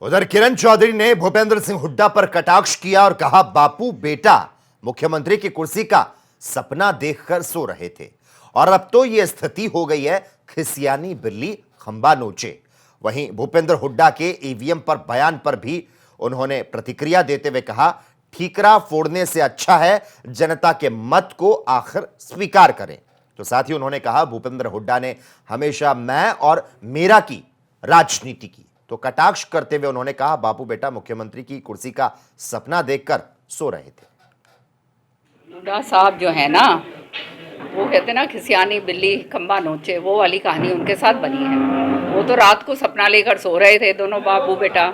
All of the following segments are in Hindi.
उधर किरण चौधरी ने भूपेंद्र सिंह हुड्डा पर कटाक्ष किया और कहा, बापू बेटा मुख्यमंत्री की कुर्सी का सपना देखकर सो रहे थे और अब तो यह स्थिति हो गई है, खिसियानी बिल्ली खंबा नोचे। वहीं भूपेंद्र हुड्डा के ईवीएम पर बयान पर भी उन्होंने प्रतिक्रिया देते हुए कहा, ठीकरा फोड़ने से अच्छा है जनता के मत को आखिर स्वीकार करें। तो साथ ही उन्होंने कहा, भूपेंद्र हुड्डा ने हमेशा मैं और मेरा की राजनीति की। तो कटाक्ष करते हुए उन्होंने कहा, बापू बेटा मुख्यमंत्री की कुर्सी का सपना देखकर सो रहे थे। हुड्डा साहब जो है ना, वो कहते ना खिसियानी बिल्ली खंबा नोचे, वो वाली कहानी उनके साथ बनी है। वो तो रात को सपना लेकर सो रहे थे दोनों बाबू बेटा,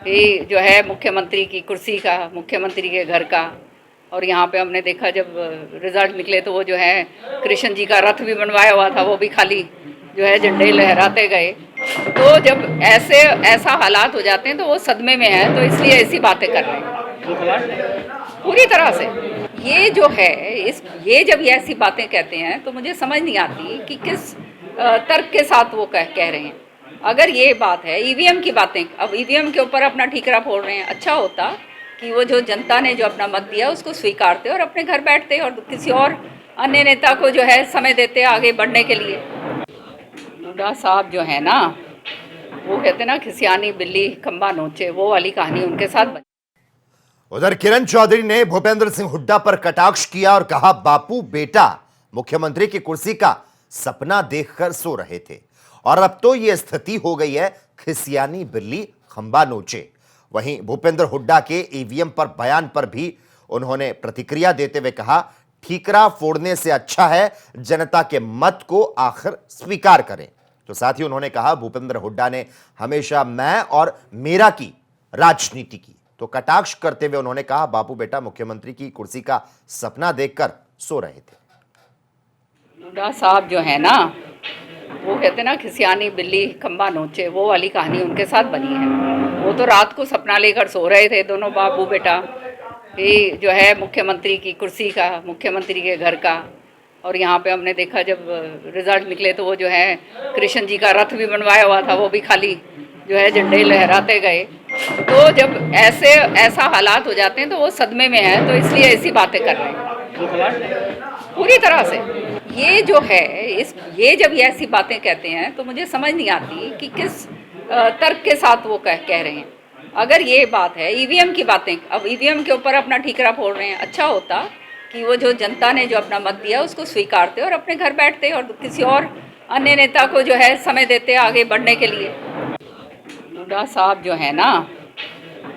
कि जो है मुख्यमंत्री की कुर्सी का, मुख्यमंत्री के घर का। और यहाँ पे हमने देखा जब रिजल्ट निकले तो वो जो है कृष्ण जी का रथ भी बनवाया हुआ था, वो भी खाली जो है झंडे लहराते गए। तो जब ऐसा हालात हो जाते हैं तो वो सदमे में है, तो इसलिए ऐसी बातें कर रहे हैं पूरी तरह से। ये जो है ये जब ये ऐसी बातें कहते हैं तो मुझे समझ नहीं आती कि किस तर्क के साथ वो कह रहे हैं। अगर ये बात है ईवीएम की बातें, अब ईवीएम के ऊपर अपना ठीकरा फोड़ रहे हैं। अच्छा होता कि वो जो जनता ने जो अपना मत दिया उसको स्वीकारते और अपने घर बैठते और किसी और अन्य नेता को जो है समय देते आगे बढ़ने के लिए। हुड्डा साहब जो है ना, वो कहते ना खिसियानी बिल्ली खंबा नोचे, वो वाली कहानी उनके साथ बनी। उधर किरण चौधरी ने भूपेंद्र सिंह हुड्डा पर कटाक्ष किया और कहा, बापू बेटा मुख्यमंत्री की कुर्सी का सपना देखकर सो रहे थे और अब तो यह स्थिति हो गई है, खिसियानी बिल्ली खंबा नोचे। वहीं भूपेंद्र हुड्डा के ईवीएम पर बयान पर भी उन्होंने प्रतिक्रिया देते हुए कहा, ठीकरा फोड़ने से अच्छा है जनता के मत को आखिर स्वीकार करें। तो साथ ही उन्होंने कहा, भूपेंद्र हुड्डा ने हमेशा मैं और मेरा की राजनीति की। तो कटाक्ष करते हुए उन्होंने कहा, बापू बेटा मुख्यमंत्री की कुर्सी का सपना देखकर सो रहे थे। हुड्डा साहब जो है ना, वो कहते ना खिसियानी बिल्ली खंबा नोचे, वो वाली कहानी उनके साथ बनी है। वो तो रात को सपना लेकर सो रहे थे दोनों बाबू बेटा, कि जो है मुख्यमंत्री की कुर्सी का, मुख्यमंत्री के घर का। और यहाँ पे हमने देखा जब रिजल्ट निकले तो वो जो है कृष्ण जी का रथ भी बनवाया हुआ था, वो भी खाली जो है झंडे लहराते गए। तो जब ऐसा हालात हो जाते हैं तो वो सदमे में है, तो इसलिए ऐसी बातें कर रहे हैं पूरी तरह से। ये जो है ये जब ये ऐसी बातें कहते हैं तो मुझे समझ नहीं आती कि किस तर्क के साथ वो कह रहे हैं। अगर ये बात है ईवीएम की बातें, अब ईवीएम के ऊपर अपना ठीकरा फोड़ रहे हैं। अच्छा होता कि वो जो जनता ने जो अपना मत दिया उसको स्वीकारते और अपने घर बैठते और किसी और अन्य नेता को जो है समय देते आगे बढ़ने के लिए। हुड्डा साहब जो है ना,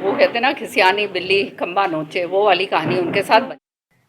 वो कहते ना खिसियानी बिल्ली खंबा नोचे, वो वाली कहानी उनके साथ बनी।